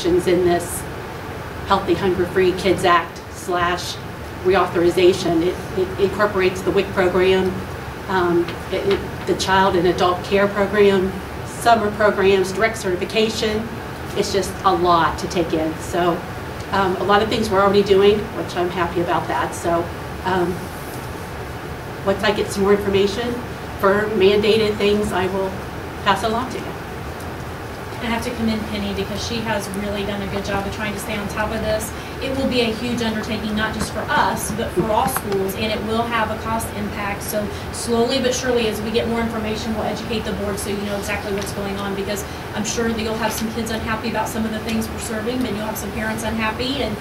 provisions in this Healthy Hunger-Free Kids Act / reauthorization. It incorporates the WIC program, the Child and Adult Care Program, summer programs, direct certification. It's just a lot to take in. So a lot of things we're already doing, which I'm happy about that. So once I get some more information for mandated things, I will pass it along to you. I have to commend Penny because she has really done a good job of trying to stay on top of this. It will be a huge undertaking, not just for us, but for all schools, and it will have a cost impact. So slowly but surely, as we get more information, we'll educate the board so you know exactly what's going on, because I'm sure that you'll have some kids unhappy about some of the things we're serving, then you'll have some parents unhappy, and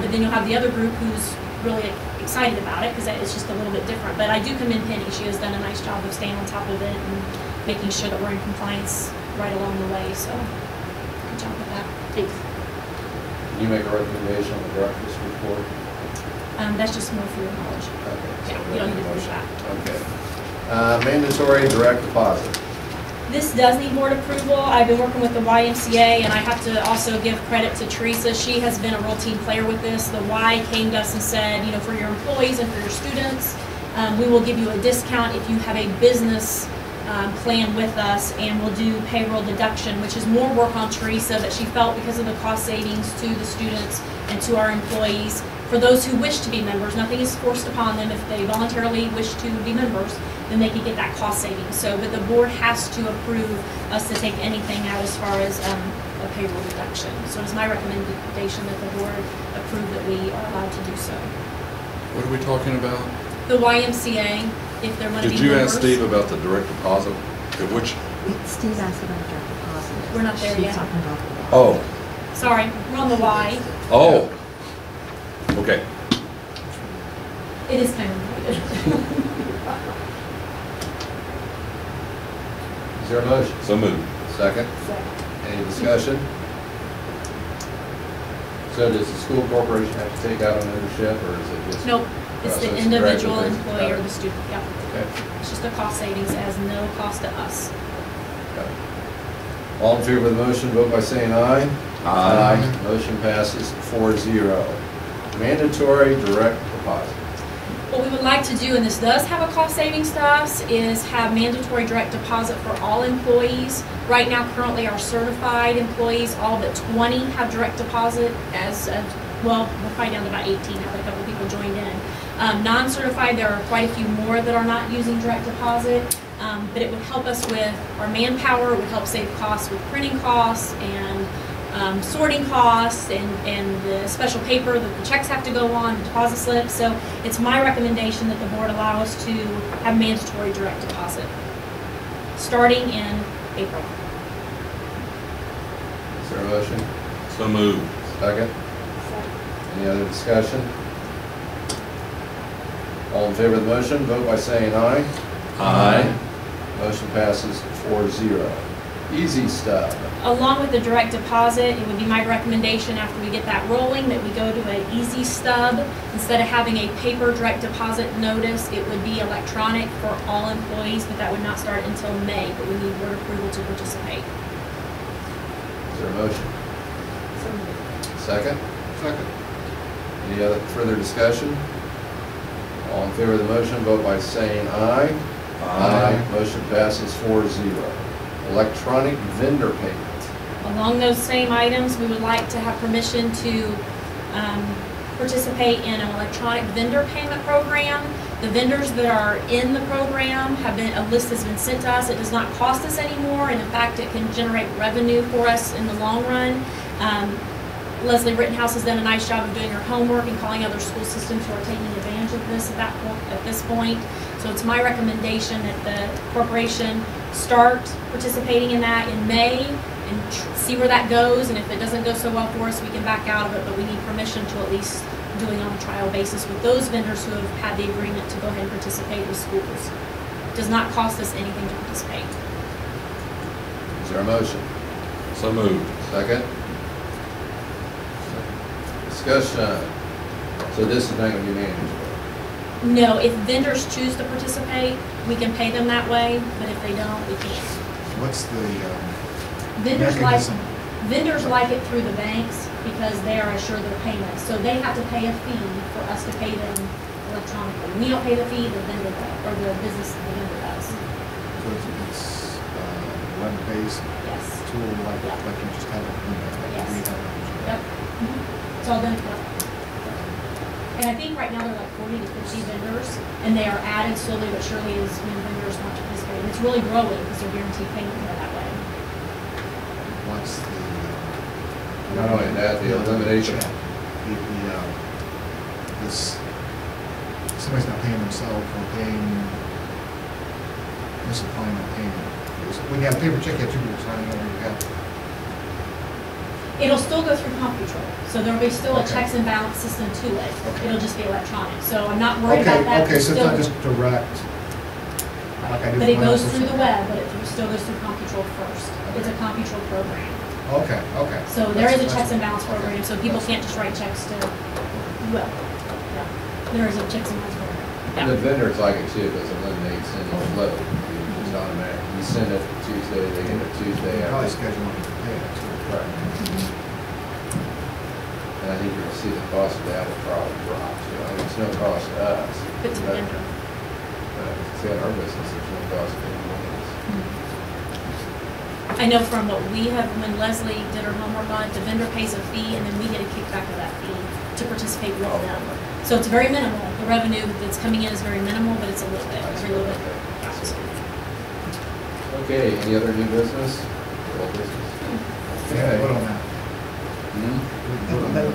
but then you'll have the other group who's really excited about it because it's just a little bit different. But I do commend Penny. She has done a nice job of staying on top of it and making sure that we're in compliance right along the way, so good job with that. Thanks. Can you make a recommendation on the director's report? That's just more for your knowledge. Okay. Yeah, So you don't need to push motion. that. Okay. Mandatory direct deposit. This does need board approval. I've been working with the YMCA, and I have to also give credit to Teresa. She has been a real team player with this. The Y came to us and said, you know, for your employees and for your students, we will give you a discount if you have a business plan with us, and we'll do payroll deduction, which is more work on Teresa, but she felt because of the cost savings to the students and to our employees. For those who wish to be members, nothing is forced upon them. If they voluntarily wish to be members, then they can get that cost savings. So, but the board has to approve us to take anything out as far as a payroll deduction. So it's my recommendation that the board approve that we are allowed to do so. What are we talking about? The YMCA, if they're going to be Did you members. ask Steve about the direct deposit? Which? Steve asked about direct deposit. We're not there She's yet. talking about the Y. Oh. Sorry, we're on the Y. Oh. Okay. It is kind of related. Is there a motion? So moved. Second? Any discussion? So does the school corporation have to take out an ownership, or is it just? Nope, it's So the it's individual directly- employee or the student, yeah. Okay. It's just a cost savings, it has no cost to us. Okay. All in favor of the motion, vote by saying aye. Aye. Motion passes 4-0. Mandatory direct deposit. What we would like to do, and this does have a cost savings to us, is have mandatory direct deposit for all employees. Right now, currently, our certified employees, all but 20 have direct deposit well, we're probably down to about 18 now that a couple people joined in. Non-certified, there are quite a few more that are not using direct deposit, but it would help us with our manpower, it would help save costs with printing costs and sorting costs and the special paper that the checks have to go on, the deposit slips. So it's my recommendation that the board allow us to have mandatory direct deposit starting in April. Is there a motion? So moved. Second? Any other discussion? All in favor of the motion, vote by saying aye. Aye. Motion passes 4-0. Easy Stub. Along with the direct deposit, it would be my recommendation after we get that rolling that we go to an easy stub. Instead of having a paper direct deposit notice, it would be electronic for all employees, but that would not start until May, but we need board approval to participate. Is there a motion? Second? Second. Any other further discussion? All in favor of the motion, vote by saying aye. Motion passes 4-0. Electronic vendor payment. Along those same items, we would like to have permission to participate in an electronic vendor payment program. The vendors that are in the program a list has been sent to us. It does not cost us anymore, and in fact, it can generate revenue for us in the long run. Leslie Rittenhouse has done a nice job of doing her homework and calling other school systems who are taking advantage of this at this point. So it's my recommendation that the corporation start participating in that in May and see where that goes. And if it doesn't go so well for us, we can back out of it. But we need permission to at least do it on a trial basis with those vendors who have had the agreement to go ahead and participate with schools. It does not cost us anything to participate. Is there a motion? So moved. Second? Discussion. So this is not going to be mandatory. No, if vendors choose to participate, we can pay them that way, but if they don't, we can't. What's the Vendors like, mechanism? Vendors like it through the banks because they are assured their payments. So they have to pay a fee for us to pay them electronically. We don't pay the fee, the vendor does, or the business, the vendor does. So it's web-based Yes. tool like Yeah. you just had it. Yes. We have it. Yep. It's all done for. And I think right now they're like 40 to 50 vendors, and they are added slowly but surely as new vendors want to participate. And it's really growing because they're guaranteed payment that way. What's the? Not only that, the elimination. This, somebody's not paying themselves or paying, misapplying the payment. When you have a paper check, you have two people signing over your head. It'll still go through CompuTrol, so there'll be still a Okay. checks and balance system to it. Okay. It'll just be electronic, so I'm not worried about that. Okay, so it's Still- not just direct, like I do. But it for goes my through the social- web, but it still goes through CompuTrol first. It's a CompuTrol program. Okay, okay. So there is a That's- checks and balance program, okay. so people That's- can't just write checks to, well, yeah. There is a checks and balance program. And the Yeah. vendors like it too, because it eliminates any flow. It's automatic. You send it Tuesday, they get it Tuesday You probably after. schedule them to pay it too. Right. And I think you're gonna see the cost of that will probably drop too. I mean, it's no cost to us. If it's a but- vendor. See, in our business, there's no cost to anyone else. I know from what we have, when Leslie did her homework on it, the vendor pays a fee and then we get a kickback of that fee to participate with them. So it's very minimal. The revenue that's coming in is very minimal, but it's a little bit, every little bit. Okay, any other new business? Old business? Yeah, vote on that. Hmm? Vote on that.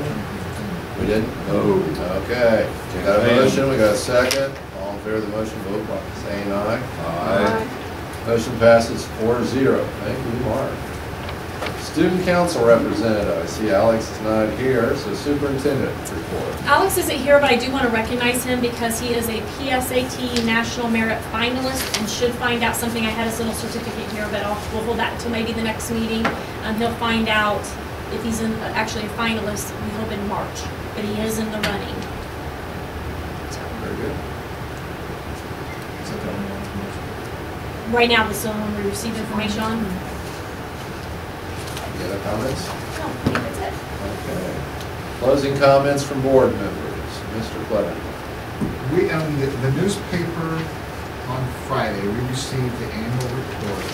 We didn't? No. Okay, we got a motion, we got a second. All in favor of the motion, vote by saying aye. Aye. Motion passes 4-0. Thank you, Mark. Student council representative, I see Alex is not here, so superintendent report. Alex isn't here, but I do want to recognize him because he is a PSAT National Merit finalist and should find out something. I had his little certificate here, but we'll hold that until maybe the next meeting. He'll find out if he's actually a finalist, we hope in March, but he is in the running. Very good. Is that the only one? Right now, this is the one we received information on. Any other comments? No, I think that's it. Okay. Closing comments from board members. Mr. Clevin. We, the newspaper on Friday, we received the annual report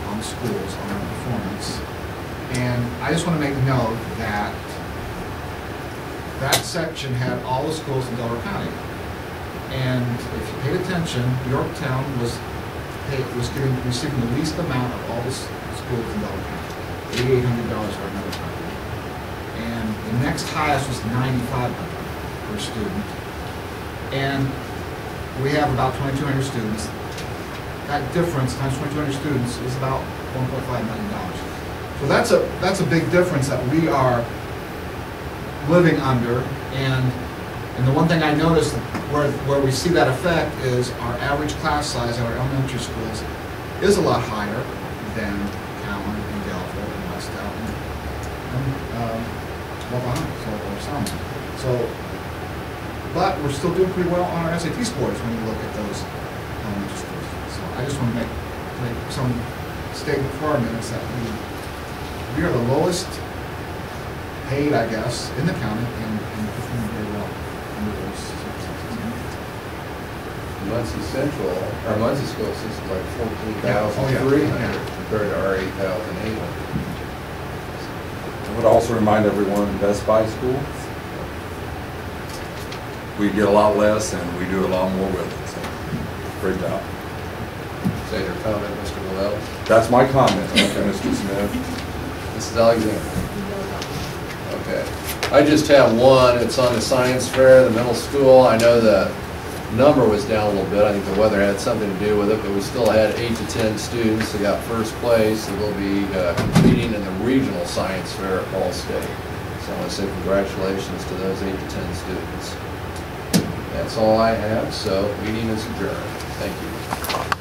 on schools, on our performance. And I just want to make note that that section had all the schools in Delaware County. And if you paid attention, Yorktown was receiving the least amount of all the schools in Delaware County, $8,800 for another time. And the next highest was $9,500 per student. And we have about 2,200 students. That difference times 2,200 students is about $1.5 million. So that's a big difference that we are living under. And the one thing I noticed where we see that effect is our average class size at our elementary schools is a lot higher than Cowan and Delaware and West Delaware and So, but we're still doing pretty well on our SAT scores when you look at those elementary schools. So I just want to make some statement for our minutes that we are the lowest paid, I guess, in the county and performing very well under those circumstances. Muncie Central, our Muncie school system is like Yeah. 14,300 compared to our 8,800. I would also remind everyone, Best Buy School, we get a lot less and we do a lot more with it, so great job. Say your comment, Mr. Willell. That's my comment, okay, Mr. Smith. Mrs. Alexander. Okay. I just have one. It's on the science fair, the middle school. I know the number was down a little bit. I think the weather had something to do with it, but we still had 8 to 10 students that got first place that will be competing in the regional science fair at Ball State. So I want to say congratulations to those 8 to 10 students. That's all I have, so meeting is adjourned. Thank you.